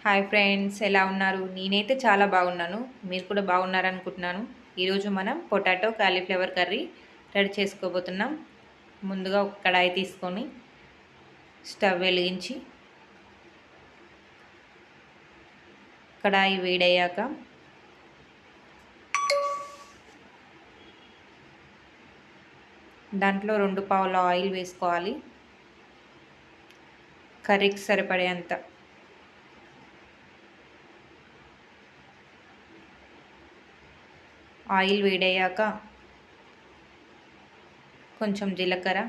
Hi friends, ఎలా ఉన్నారు? నేనైతే చాలా బాగున్నాను. మీరు కూడా బాగున్నారనుకుంటున్నాను. ఈరోజు మనం పొటాటో కాలీఫ్లవర్ కర్రీ రెడీ చేసుకోబోతున్నాం. ముందుగా ఒక కడాయి తీసుకొని స్టవ్ వెలిగించి కడాయి వేడయ్యాక దాంట్లో 2 పావుల ఆయిల్ వేసుకోవాలి. కర్రీకి సరిపడేంత. ఆయిల్ వేడయ్యాక కొంచెం జీలకర్ర,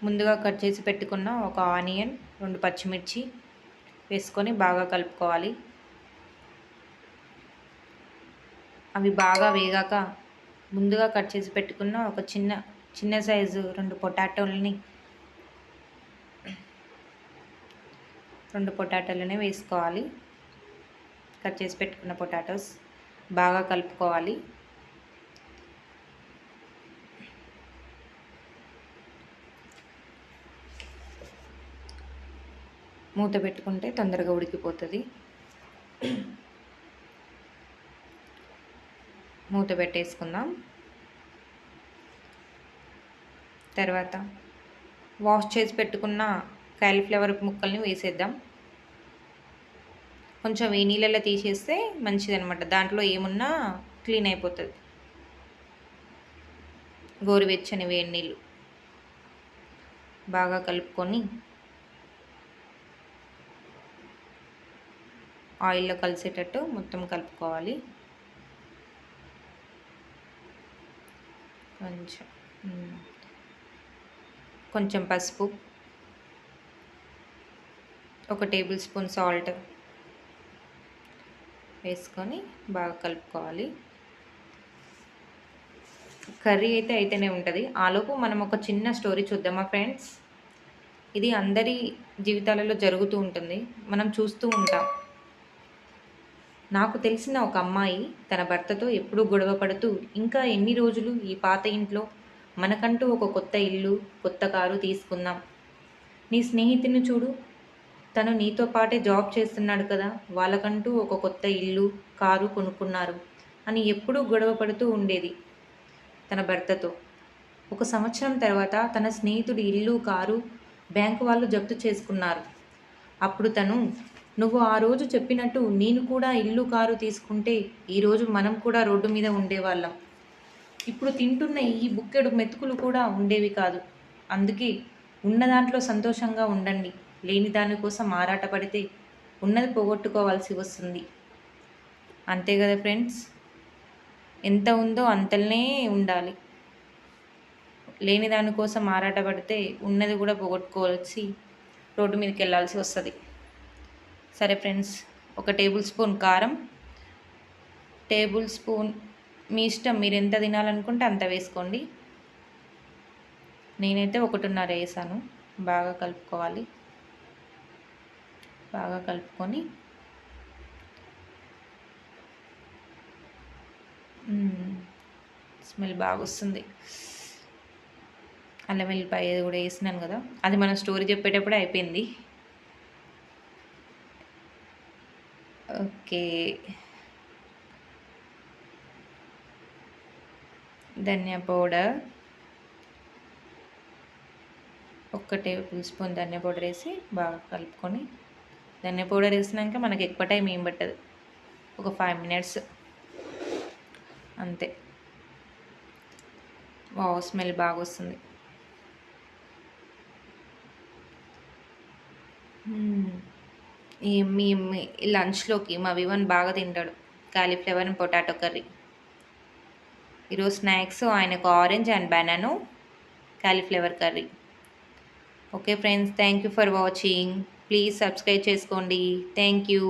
ముందుగా కట్ చేసి పెట్టుకున్న ఒక ఆనియన్, 2 పచ్చిమిర్చి వేసుకొని బాగా కలుపుకోవాలి. అవి బాగా వేగాక ముందుగా కట్ చేసి పెట్టుకున్న ఒక చిన్న సైజు 2 పొటాటోలని వేసుకోవాలి. కట్ చేసి పెట్టుకున్న పొటాటోస్ బాగా కలుపుకోవాలి. మూత పెట్టుకుంటే తొందరగా ఉడికిపోతుంది. మూత పెట్టేసుకుందాం. తర్వాత వాష్ చేసి పెట్టుకున్న కాలీఫ్లవర్ ముక్కల్ని వేసేద్దాం. కొంచెం ఈ నీళ్ళలో తీసేస్తే మంచిదనమాట. దాంట్లో ఏమున్నా క్లీన్ అయిపోతుంది. గోరువెచ్చని వేడి నీళ్ళు బాగా కలుపుకొని ఆయిల్లో కలిసేటట్టు మొత్తం కలుపుకోవాలి. కొంచెం పసుపు, 1 టేబుల్ స్పూన్ సాల్ట్ వేసుకొని బాగా కలుపుకోవాలి. కర్రీ అయితేనే ఉంటుంది. ఆలోపు మనం ఒక చిన్న స్టోరీ చూద్దామా ఫ్రెండ్స్? ఇది అందరి జీవితాలలో జరుగుతూ ఉంటుంది, మనం చూస్తూ ఉంటాం. నాకు తెలిసిన ఒక అమ్మాయి తన భర్తతో ఎప్పుడూ గొడవ పడుతూ, ఇంకా ఎన్ని రోజులు ఈ పాత ఇంట్లో, మనకంటూ ఒక కొత్త ఇల్లు, కొత్త కారు తీసుకుందాం. నీ స్నేహితుని చూడు, తను నీతో పాటే జాబ్ చేస్తున్నాడు కదా, వాళ్ళకంటూ ఒక కొత్త ఇల్లు, కారు కొనుక్కున్నారు అని ఎప్పుడూ గొడవ పడుతూ ఉండేది తన భర్తతో. 1 సంవత్సరం తర్వాత తన స్నేహితుడి ఇల్లు, కారు బ్యాంకు వాళ్ళు జప్తు చేసుకున్నారు. అప్పుడు తను, నువ్వు ఆ రోజు చెప్పినట్టు నేను కూడా ఇల్లు, కారు తీసుకుంటే ఈరోజు మనం కూడా రోడ్డు మీద ఉండేవాళ్ళం. ఇప్పుడు తింటున్న ఈ బుక్కెడు మెతుకులు కూడా ఉండేవి కాదు. అందుకే ఉన్న దాంట్లో సంతోషంగా ఉండండి. లేని దానికోసం ఆరాటపడితే ఉన్నది పోగొట్టుకోవాల్సి వస్తుంది. అంతే కదా ఫ్రెండ్స్? ఎంత ఉందో అంతనే ఉండాలి. లేని దానికోసం ఆరాటపడితే ఉన్నది కూడా పోగొట్టుకోవాల్సి రోడ్డు మీదకి వెళ్ళాల్సి వస్తుంది. సరే ఫ్రెండ్స్, 1 టేబుల్ స్పూన్ కారం, టేబుల్ స్పూన్ మీ ఇష్టం, మీరు ఎంత తినాలనుకుంటే అంత వేసుకోండి. నేనైతే 1.5 వేసాను. బాగా కలుపుకోవాలి. బాగా కలుపుకొని స్మెల్ బాగా వస్తుంది. అల్లం వెల్లిపాయ కూడా వేసినాను కదా, అది మనం స్టోరీ చెప్పేటప్పుడే అయిపోయింది. ఓకే, ధనియా పౌడర్, 1 టేబుల్ స్పూన్ ధనియా పౌడర్ వేసి బాగా కలుపుకొని, ధనియా పౌడర్ వేసినాక మనకి ఎక్కువ టైం ఏం పట్టదు, ఒక 5 మినిట్స్ అంతే. స్మెల్ బాగా వస్తుంది. మీ లంచ్లోకి మా వివన్ బాగా తింటాడు కాలీఫ్లవర్ అండ్ పొటాటో కర్రీ. ఈరోజు స్నాక్స్ ఆయనకు orange and banana cauliflower curry. Okay friends, thank you for watching. Please subscribe చేసుకోండి. Thank you.